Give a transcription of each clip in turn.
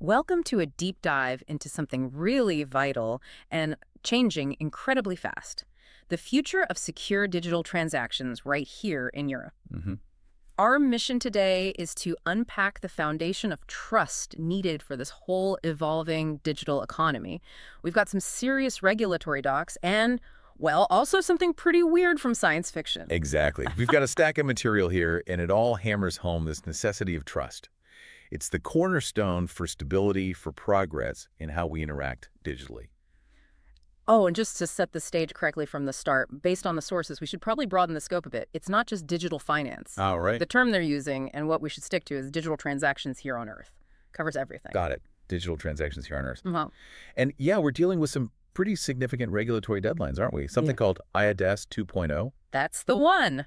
Welcome to a deep dive into something really vital and changing incredibly fast. The future of secure digital transactions right here in Europe. hmm Our mission today is to unpack the foundation of trust needed for this whole evolving digital economy. We've got some serious regulatory docs and, well, also something pretty weird from science fiction. Exactly. We've got a stack of material here, and it all hammers home this necessity of trust. It's the cornerstone for stability, for progress in how we interact digitally. Oh, and just to set the stage correctly from the start, based on the sources, we should probably broaden the scope a bit. It's not just digital finance. All right. The term they're using and what we should stick to is digital transactions here on Earth. Covers everything. Got it. Digital transactions here on Earth. Well, And yeah, we're dealing with some pretty significant regulatory deadlines, aren't we? Something Yeah. called IADS 2.0. that's the one.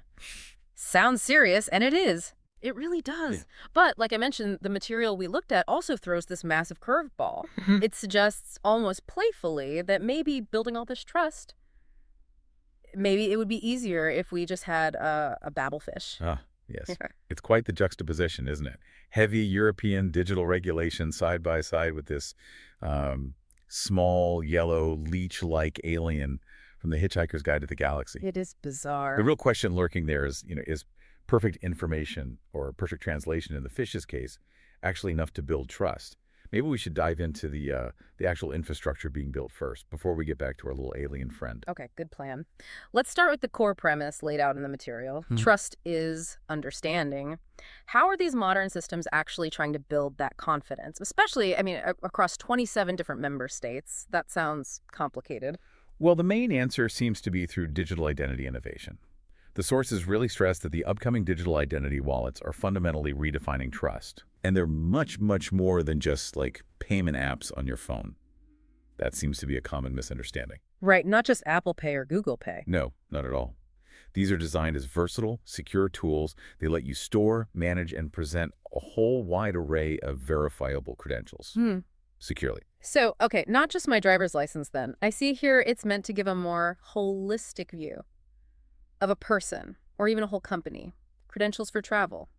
Sounds serious, and it is. It really does. Yeah. But like I mentioned, the material we looked at also throws this massive curveball. It suggests almost playfully that maybe building all this trust, maybe it would be easier if we just had a Babel fish. Ah, yes. Yeah. It's quite the juxtaposition, isn't it? Heavy European digital regulation side by side with this small, yellow, leech-like alien from The Hitchhiker's Guide to the Galaxy. It is bizarre. The real question lurking there is, is perfect information or perfect translation in the fish's case actually enough to build trust? Maybe we should dive into the actual infrastructure being built first before we get back to our little alien friend. Okay, good plan. Let's start with the core premise laid out in the material. Trust is understanding. How are these modern systems actually trying to build that confidence? Especially, across 27 different member states. That sounds complicated. Well, the main answer seems to be through digital identity innovation. The sources really stress that the upcoming digital identity wallets are fundamentally redefining trust. And they're much, much more than just like payment apps on your phone. That seems to be a common misunderstanding. Right, not just Apple Pay or Google Pay. No, not at all. These are designed as versatile, secure tools. They let you store, manage, and present a whole wide array of verifiable credentials securely. So, okay, not just my driver's license then. I see here it's meant to give a more holistic view of a person or even a whole company. Credentials for travel,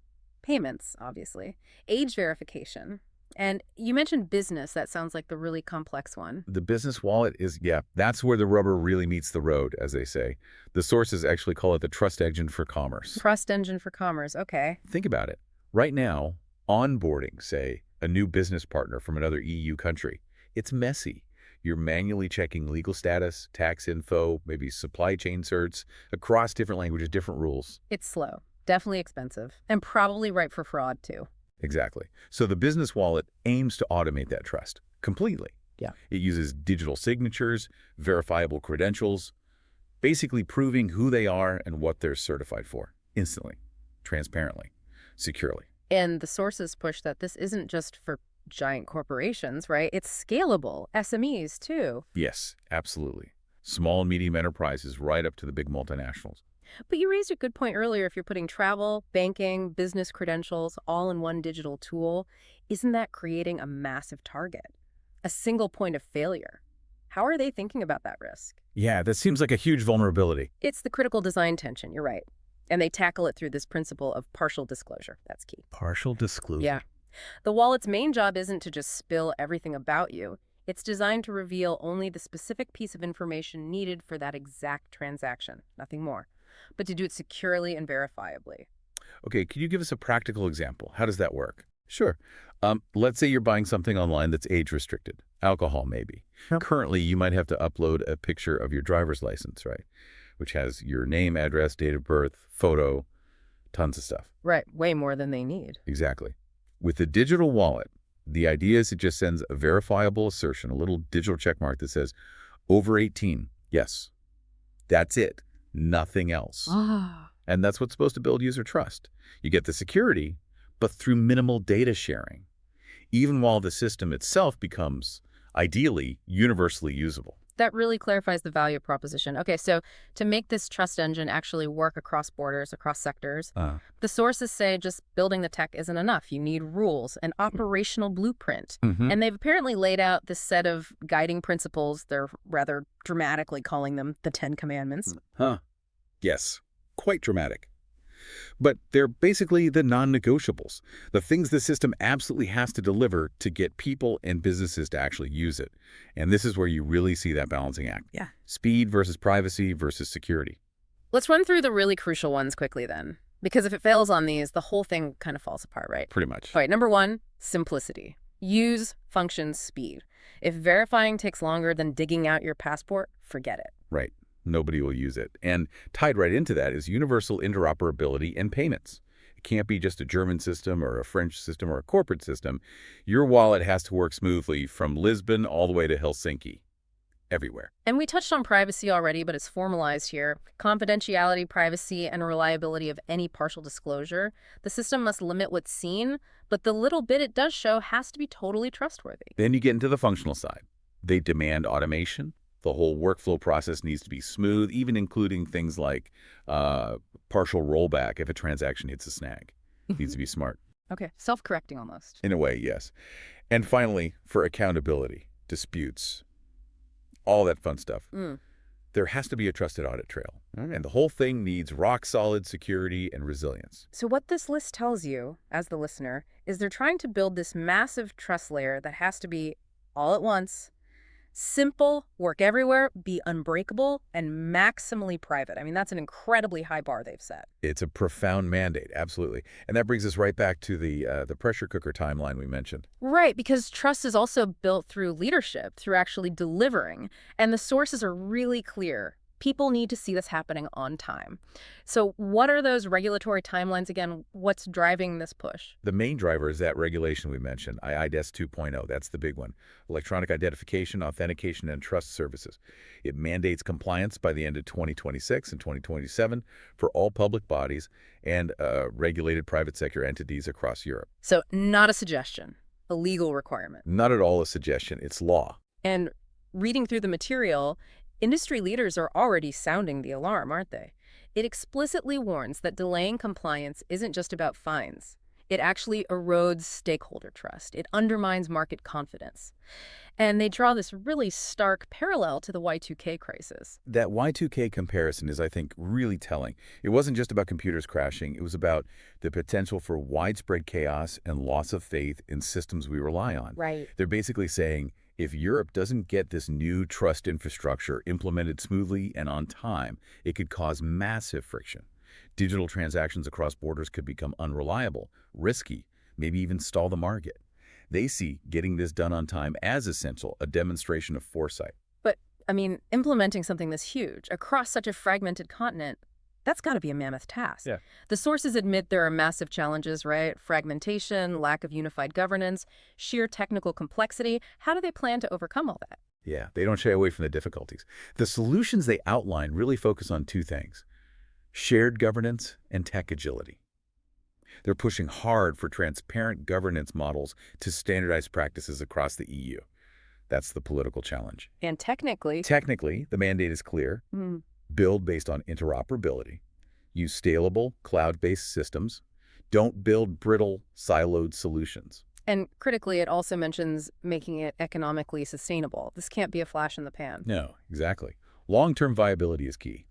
payments, obviously, age verification. And you mentioned business. That sounds like the really complex one. The business wallet is, that's where the rubber really meets the road, as they say. The sources actually call it the trust engine for commerce. Trust engine for commerce. Okay. Think about it. Right now, onboarding, say, a new business partner from another EU country, it's messy. You're manually checking legal status, tax info, maybe supply chain certs, across different languages, different rules. It's slow, definitely expensive, and probably ripe for fraud too. Exactly. So the business wallet aims to automate that trust completely. Yeah. It uses digital signatures, verifiable credentials, basically proving who they are and what they're certified for, instantly, transparently, securely. And the sources push that this isn't just for giant corporations, right? It's scalable. SMEs too. Yes, absolutely. Small and medium enterprises right up to the big multinationals. But you raised a good point earlier. If you're putting travel, banking, business credentials all in one digital tool, isn't that creating a massive target? A single point of failure? How are they thinking about that risk? Yeah, that seems like a huge vulnerability. It's the critical design tension, you're right. And they tackle it through this principle of partial disclosure. That's key. Partial disclosure. Yeah. The wallet's main job isn't to just spill everything about you. It's designed to reveal only the specific piece of information needed for that exact transaction, nothing more, but to do it securely and verifiably. Okay, can you give us a practical example? How does that work? Sure. Let's say you're buying something online that's age restricted. Alcohol, maybe. Yep. Currently, you might have to upload a picture of your driver's license, right? Which has your name, address, date of birth, photo, tons of stuff. Right, way more than they need. Exactly. With the digital wallet, the idea is it just sends a verifiable assertion, a little digital check mark that says, over 18, yes. That's it. Nothing else. Ah. And that's what's supposed to build user trust. You get the security, but through minimal data sharing, even while the system itself becomes, ideally, universally usable. That really clarifies the value proposition. Okay, so to make this trust engine actually work across borders, across sectors, the sources say just building the tech isn't enough. You need rules, an operational blueprint. And they've apparently laid out this set of guiding principles. They're rather dramatically calling them the 10 Commandments. Yes, quite dramatic. But they're basically the non-negotiables, the things the system absolutely has to deliver to get people and businesses to actually use it. And this is where you really see that balancing act. Yeah. Speed versus privacy versus security. Let's run through the really crucial ones quickly then. Because if it fails on these, the whole thing kind of falls apart, right? Pretty much. All right, number one, simplicity. Use function speed. If verifying takes longer than digging out your passport, forget it. Right. Nobody will use it. And tied right into that is universal interoperability and payments. It can't be just a German system or a French system or a corporate system. Your wallet has to work smoothly from Lisbon all the way to Helsinki. Everywhere. And we touched on privacy already, but it's formalized here. Confidentiality, privacy, and reliability of any partial disclosure. The system must limit what's seen, but the little bit it does show has to be totally trustworthy. Then you get into the functional side. They demand automation. The whole workflow process needs to be smooth, even including things like partial rollback if a transaction hits a snag. Needs to be smart. Okay, self-correcting almost. In a way, yes. And finally, for accountability, disputes, all that fun stuff. There has to be a trusted audit trail. And the whole thing needs rock-solid security and resilience. So what this list tells you, as the listener, is they're trying to build this massive trust layer that has to be all at once, simple, work everywhere, be unbreakable, and maximally private. I mean, that's an incredibly high bar they've set. It's a profound mandate, absolutely. And that brings us right back to the pressure cooker timeline we mentioned. Right, because trust is also built through leadership, through actually delivering. And the sources are really clear. People need to see this happening on time. So what are those regulatory timelines again? What's driving this push? The main driver is that regulation we mentioned, IIDS 2.0. That's the big one. Electronic identification, authentication, and trust services. It mandates compliance by the end of 2026 and 2027 for all public bodies and regulated private sector entities across Europe. So not a suggestion, a legal requirement. Not at all a suggestion. It's law. And reading through the material, industry leaders are already sounding the alarm, aren't they? It explicitly warns that delaying compliance isn't just about fines. It actually erodes stakeholder trust. It undermines market confidence. And they draw this really stark parallel to the Y2K crisis. That Y2K comparison is, I think, really telling. It wasn't just about computers crashing. It was about the potential for widespread chaos and loss of faith in systems we rely on. Right. They're basically saying, if Europe doesn't get this new trust infrastructure implemented smoothly and on time, it could cause massive friction. Digital transactions across borders could become unreliable, risky, maybe even stall the market. They see getting this done on time as essential, a demonstration of foresight. But, I mean, implementing something this huge across such a fragmented continent, that's got to be a mammoth task. Yeah. The sources admit there are massive challenges, right? Fragmentation, lack of unified governance, sheer technical complexity. How do they plan to overcome all that? Yeah, they don't shy away from the difficulties. The solutions they outline really focus on two things: shared governance and tech agility. They're pushing hard for transparent governance models to standardize practices across the EU. That's the political challenge. And technically, The mandate is clear. Build based on interoperability. Use scalable, cloud-based systems. Don't build brittle, siloed solutions. and critically, it also mentions making it economically sustainable. This can't be a flash in the pan. No, exactly. Long-term viability is key.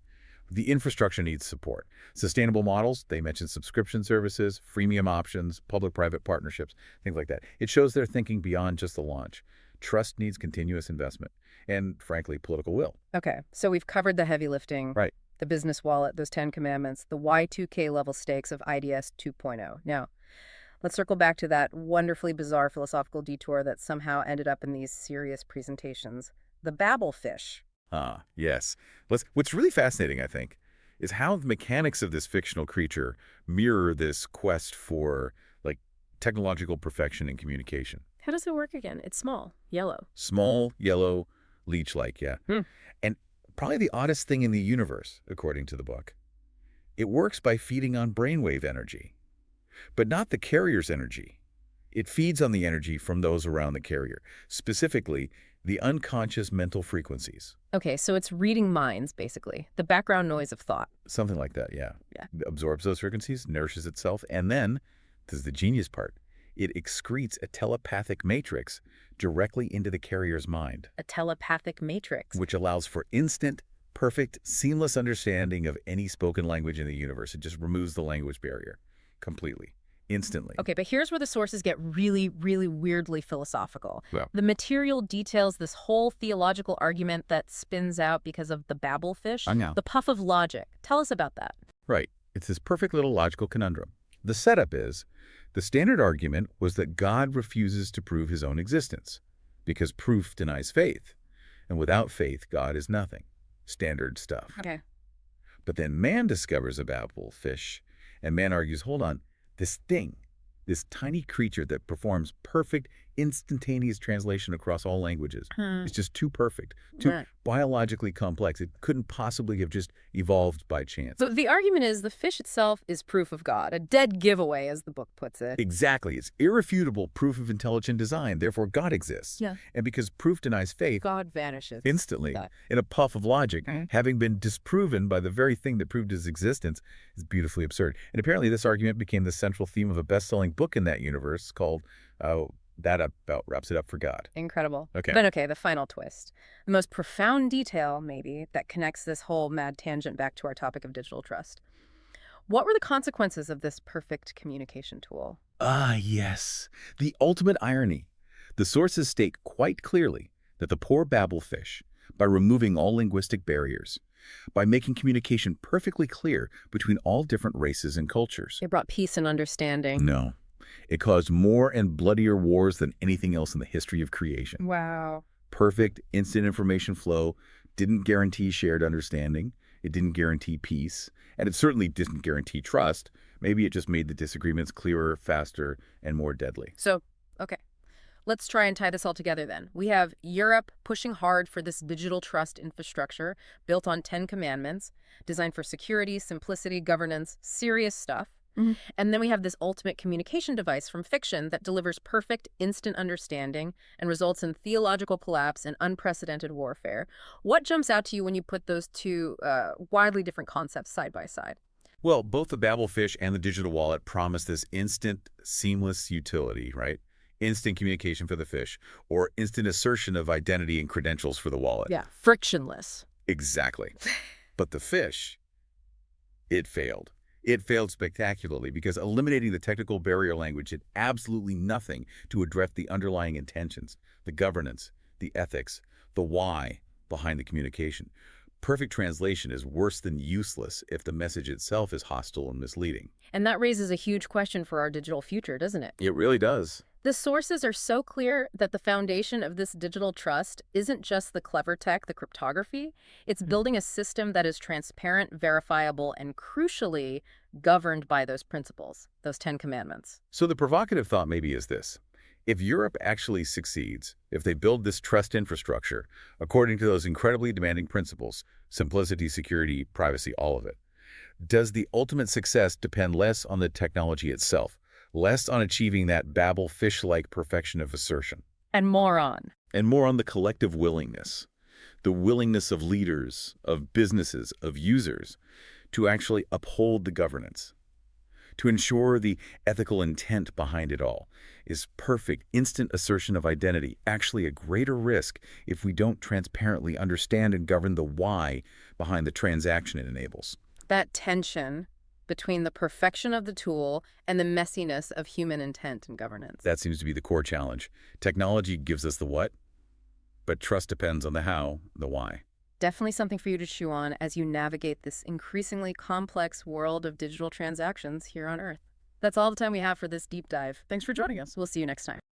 The infrastructure needs support. Sustainable models, they mention subscription services, freemium options, public-private partnerships, things like that. It shows they're thinking beyond just the launch. Trust needs continuous investment and, frankly, political will. Okay, so we've covered the heavy lifting. Right. The business wallet, those 10 commandments, the Y2K level stakes of IDS 2.0. Now, let's circle back to that wonderfully bizarre philosophical detour that somehow ended up in these serious presentations. The Babel fish. Ah, yes. What's really fascinating, I think, is how the mechanics of this fictional creature mirror this quest for, like, technological perfection in communication. How does it work again? It's small, yellow. Small, yellow, leech-like, yeah. And probably the oddest thing in the universe, according to the book. It works by feeding on brainwave energy, but not the carrier's energy. It feeds on the energy from those around the carrier, specifically the unconscious mental frequencies. Okay, so it's reading minds, basically. The background noise of thought. Something like that, yeah. Yeah. It absorbs those frequencies, nourishes itself, and then, this is the genius part, it excretes a telepathic matrix directly into the carrier's mind. A telepathic matrix. Which allows for instant, perfect, seamless understanding of any spoken language in the universe. It just removes the language barrier completely, instantly. Okay, but here's where the sources get really, really weirdly philosophical. Well, The material details this whole theological argument that spins out because of the Babel fish, I know. the puff of logic. Tell us about that. Right. It's this perfect little logical conundrum. The setup is, the standard argument was that God refuses to prove his own existence, because proof denies faith, and without faith, God is nothing. Standard stuff. Okay. But then man discovers a Babel fish, and man argues, hold on, this thing, this tiny creature that performs perfect, instantaneous translation across all languages, is just too perfect, too Right. biologically complex. It couldn't possibly have just evolved by chance. So the argument is the fish itself is proof of God, a dead giveaway, as the book puts it. Exactly. It's irrefutable proof of intelligent design. Therefore, God exists. Yeah. And because proof denies faith God vanishes. instantly, Got it. in a puff of logic, Mhm. having been disproven by the very thing that proved his existence, is beautifully absurd. And apparently this argument became the central theme of a best-selling book in that universe called That About Wraps It Up for God. Incredible. Okay. Then, okay, the final twist. The most profound detail, maybe, that connects this whole mad tangent back to our topic of digital trust. What were the consequences of this perfect communication tool? Ah, yes. The ultimate irony. The sources state quite clearly that the poor Babel fish, by removing all linguistic barriers, by making communication perfectly clear between all different races and cultures. It brought peace and understanding. No. It caused more and bloodier wars than anything else in the history of creation. Wow. Perfect, instant information flow didn't guarantee shared understanding. It didn't guarantee peace. And it certainly didn't guarantee trust. Maybe it just made the disagreements clearer, faster, and more deadly. So, okay. Let's try and tie this all together then. We have Europe pushing hard for this digital trust infrastructure built on 10 commandments, designed for security, simplicity, governance, serious stuff. And then we have this ultimate communication device from fiction that delivers perfect, instant understanding and results in theological collapse and unprecedented warfare. What jumps out to you when you put those two widely different concepts side by side? Well, both the Babel fish and the digital wallet promise this instant, seamless utility, right? Instant communication for the fish, or instant assertion of identity and credentials for the wallet. Yeah, frictionless. Exactly. But the fish, it failed. It failed spectacularly because eliminating the technical barrier language did absolutely nothing to address the underlying intentions, the governance, the ethics, the why behind the communication. Perfect translation is worse than useless if the message itself is hostile and misleading. And that raises a huge question for our digital future, doesn't it? It really does. The sources are so clear that the foundation of this digital trust isn't just the clever tech, the cryptography. It's building a system that is transparent, verifiable, and crucially governed by those principles, those 10 commandments. So the provocative thought maybe is this. If Europe actually succeeds, if they build this trust infrastructure according to those incredibly demanding principles, simplicity, security, privacy, all of it, does the ultimate success depend less on the technology itself, less on achieving that Babel fish-like perfection of assertion, And more on. and more on the collective willingness, the willingness of leaders, of businesses, of users, to actually uphold the governance, to ensure the ethical intent behind it all? Is perfect, instant assertion of identity actually a greater risk if we don't transparently understand and govern the why behind the transaction it enables? That tension between the perfection of the tool and the messiness of human intent and governance. That seems to be the core challenge. Technology gives us the what, but trust depends on the how, the why. Definitely something for you to chew on as you navigate this increasingly complex world of digital transactions here on Earth. That's all the time we have for this deep dive. Thanks for joining us. We'll see you next time.